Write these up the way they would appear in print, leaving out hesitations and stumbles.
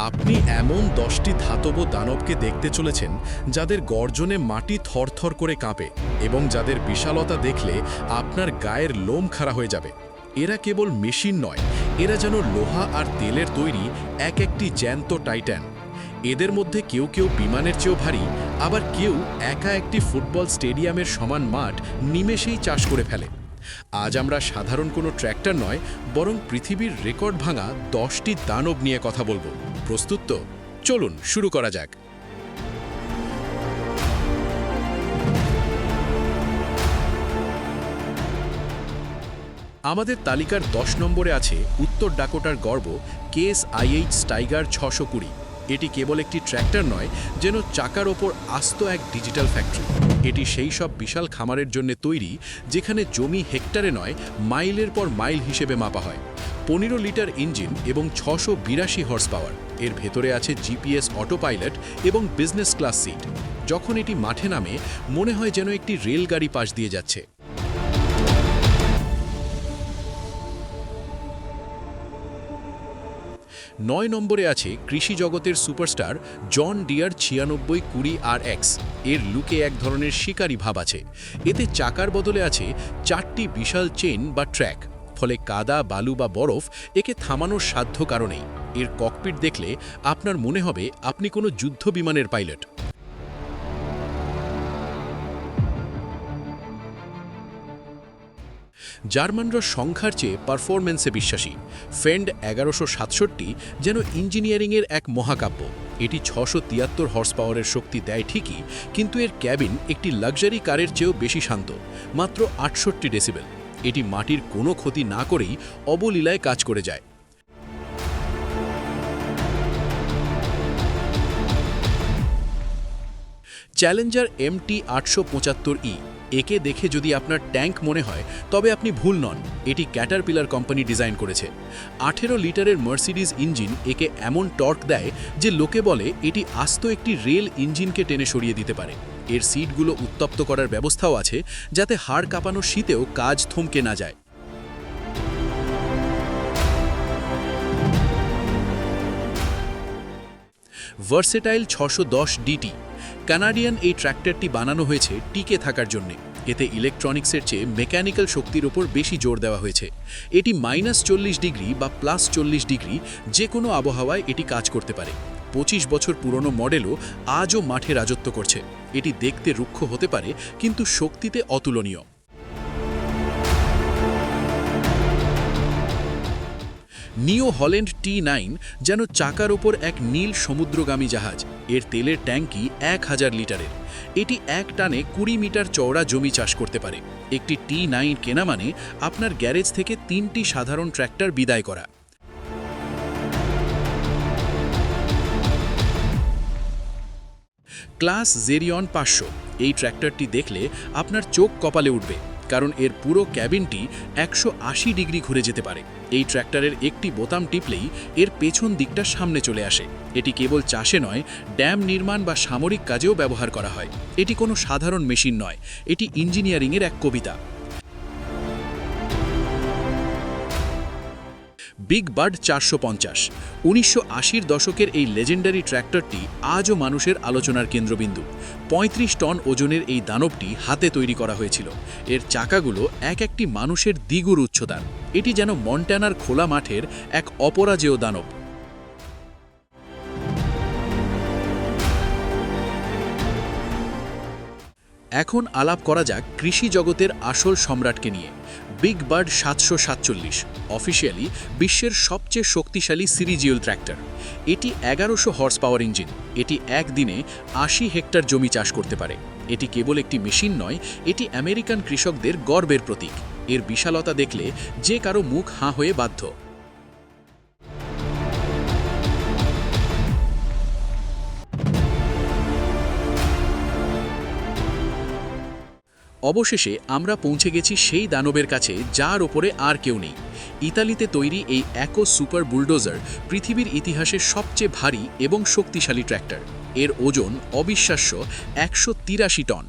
আপনি এমন 10টি ধাতব দানবকে দেখতে চলেছেন যাদের গর্জনে মাটি থরথর করে কাঁপে এবং যাদের বিশালতা দেখলে আপনার গায়ের লোম খাড়া হয়ে যাবে। এরা কেবল মেশিন নয়, এরা যেন লোহা আর তেলের তৈরি একটি জ্যান্ত টাইটান। এদের মধ্যে কেউ কেউ বিমানের চেয়েও ভারী, আবার কেউ একা একটি ফুটবল স্টেডিয়ামের সমান মাঠ নিমেষেই চাষ করে ফেলে। আজ আমরা সাধারণ কোনো ট্র্যাক্টর নয়, বরং পৃথিবীর রেকর্ড ভাঙা 10টি দানব নিয়ে কথা বলবো। প্রস্তুত তো? চলুন শুরু করা যাক। আমাদের তালিকার 10 নম্বরে আছে উত্তর ডাকোটার গর্ব কেএস-আইএইচ টাইগার 620। এটি কেবল একটি ট্র্যাক্টর নয়, যেন চাকার ওপর আস্ত এক ডিজিটাল ফ্যাক্টরি। এটি সেই সব বিশাল খামারের জন্য তৈরি যেখানে জমি হেক্টরে নয়, মাইলের পর মাইল হিসেবে মাপা হয়। 15 লিটার ইঞ্জিন এবং 682 হর্স পাওয়ার। এর ভেতরে আছে জিপিএস অটো পাইলট এবং বিজনেস ক্লাস সিট। যখন এটি মাঠে নামে, মনে হয় যেন একটি রেলগাড়ি পাশ দিয়ে যাচ্ছে। 9 নম্বরে আছে কৃষি জগতের সুপারস্টার জন ডিয়ার 9620 RX। এর লুকে এক ধরনের শিকারী ভাব আছে। এতে চাকার বদলে আছে 4টি বিশাল চেইন বা ট্র্যাক, ফলে কাদা, বালু বা বরফ একে থামানোর সাধ্য কারণেই। এর ককপিট দেখলে আপনার মনে হবে আপনি কোনো যুদ্ধ বিমানের পাইলট। জার্মানরা সংখ্যার চেয়ে পারফরম্যান্সে বিশ্বাসী। ফেন্ড 1167 যেন ইঞ্জিনিয়ারিংয়ের এক মহাকাব্য। এটি 673 হর্স পাওয়ারের শক্তি দেয় ঠিকই, কিন্তু এর ক্যাবিন একটি লাক্সারি কারের চেয়েও বেশি শান্ত, মাত্র 68 ডেসিবেল। এটি মাটির কোনো ক্ষতি না করেই অবলীলায় কাজ করে যায়। Challenger MT 875E। একে দেখে যদি আপনার ট্যাঙ্ক মনে হয়, তবে আপনি ভুল নন। এটি ক্যাটারপিলার কোম্পানি ডিজাইন করেছে। 18 লিটারের মার্সিডিজ ইঞ্জিন একে এমন টর্ক দেয় যে লোকে বলে এটি আস্ত একটি রেল ইঞ্জিনকে টেনে সরিয়ে দিতে পারে। এর সিটগুলো উত্তপ্ত করার ব্যবস্থাও আছে, যাতে হাড় কাঁপানো শীতেও কাজ থমকে না যায়। Versatile 610 DT। কানাডিয়ান এই ট্র্যাক্টরটি বানানো হয়েছে টিকে থাকার জন্য। এতে ইলেকট্রনিক্সের চেয়ে মেকানিক্যাল শক্তির ওপর বেশি জোর দেওয়া হয়েছে। এটি -40 ডিগ্রি বা +40 ডিগ্রি যে কোনো আবহাওয়ায় এটি কাজ করতে পারে। 25 বছর পুরনো মডেলও আজও মাঠে রাজত্ব করছে। এটি দেখতে রুক্ষ হতে পারে, কিন্তু শক্তিতে অতুলনীয়। নিউ হল্যান্ড T9 যেন চাকার ওপর এক নীল সমুদ্রগামী জাহাজ। এর তেলের ট্যাঙ্কি 1000 লিটারের। এটি এক টানে 20 মিটার চওড়া জমি চাষ করতে পারে। একটি T9 কেনা মানে আপনার গ্যারেজ থেকে 3টি সাধারণ ট্র্যাক্টর বিদায় করা। ক্লাস জেরিয়ন 500। এই ট্র্যাক্টরটি দেখলে আপনার চোখ কপালে উঠবে, কারণ এর পুরো ক্যাবিনটি 180 ডিগ্রি ঘুরে যেতে পারে। এই ট্র্যাক্টরের একটি বোতাম টিপলেই এর পেছন দিকটা সামনে চলে আসে। এটি কেবল চাষে নয়, ড্যাম নির্মাণ বা সামরিক কাজেও ব্যবহার করা হয়। এটি কোনো সাধারণ মেশিন নয়, এটি ইঞ্জিনিয়ারিংয়ের এক কবিতা। Big bird 450। 1980-র দশকের এই লেজেন্ডারি ট্র্যাক্টরটি আজও মানুষের আলোচনার কেন্দ্রবিন্দু। 35 টন ওজনের এই দানবটি হাতে তৈরি করা হয়েছিল। এর চাকাগুলো একটি মানুষের দ্বিগুণ উচ্চতার। এটি যেন মন্টানার খোলা মাঠের এক অপরাজেয় দানব। এখন আলাপ করা যাক কৃষি জগতের আসল সম্রাটকে নিয়ে। বিগ বার্ড 747 অফিসিয়ালি বিশ্বের সবচেয়ে শক্তিশালী সিরিজিয়াল ট্র্যাক্টর। এটি 1100 হর্স পাওয়ার ইঞ্জিন। এটি একদিনে 80 হেক্টর জমি চাষ করতে পারে। এটি কেবল একটি মেশিন নয়, এটি আমেরিকান কৃষকদের গর্বের প্রতীক। এর বিশালতা দেখলে যে কারো মুখ হাঁ হয়ে বাধ্য। অবশেষে আমরা পৌঁছে গেছি সেই দানবের কাছে যার ওপরে আর কেউ নেই। ইতালিতে তৈরি এই একো সুপার বুলডোজার পৃথিবীর ইতিহাসে সবচেয়ে ভারী এবং শক্তিশালী ট্র্যাক্টর। এর ওজন অবিশ্বাস্য 183 টন।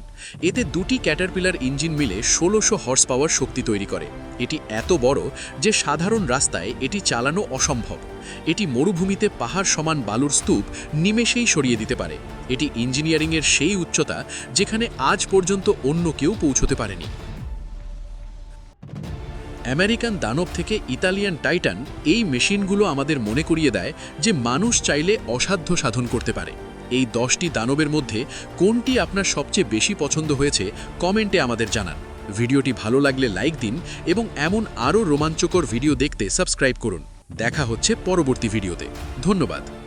এতে দুটি ক্যাটারপিলার ইঞ্জিন মিলে 1600 হর্স পাওয়ার শক্তি তৈরি করে। এটি এত বড় যে সাধারণ রাস্তায় এটি চালানো অসম্ভব। এটি মরুভূমিতে পাহাড় সমান বালুর স্তূপ নিমেষেই সরিয়ে দিতে পারে। এটি ইঞ্জিনিয়ারিংয়ের সেই উচ্চতা যেখানে আজ পর্যন্ত অন্য কেউ পৌঁছতে পারেনি। আমেরিকান দানব থেকে ইতালিয়ান টাইটান, এই মেশিনগুলো আমাদের মনে করিয়ে দেয় যে মানুষ চাইলে অসাধ্য সাধন করতে পারে। এই 10টি দানবের মধ্যে কোনটি আপনার সবচেয়ে বেশি পছন্দ হয়েছে কমেন্টে আমাদের জানান। ভিডিওটি ভালো লাগলে লাইক দিন এবং এমন আরও রোমাঞ্চকর ভিডিও দেখতে সাবস্ক্রাইব করুন। দেখা হচ্ছে পরবর্তী ভিডিওতে। ধন্যবাদ।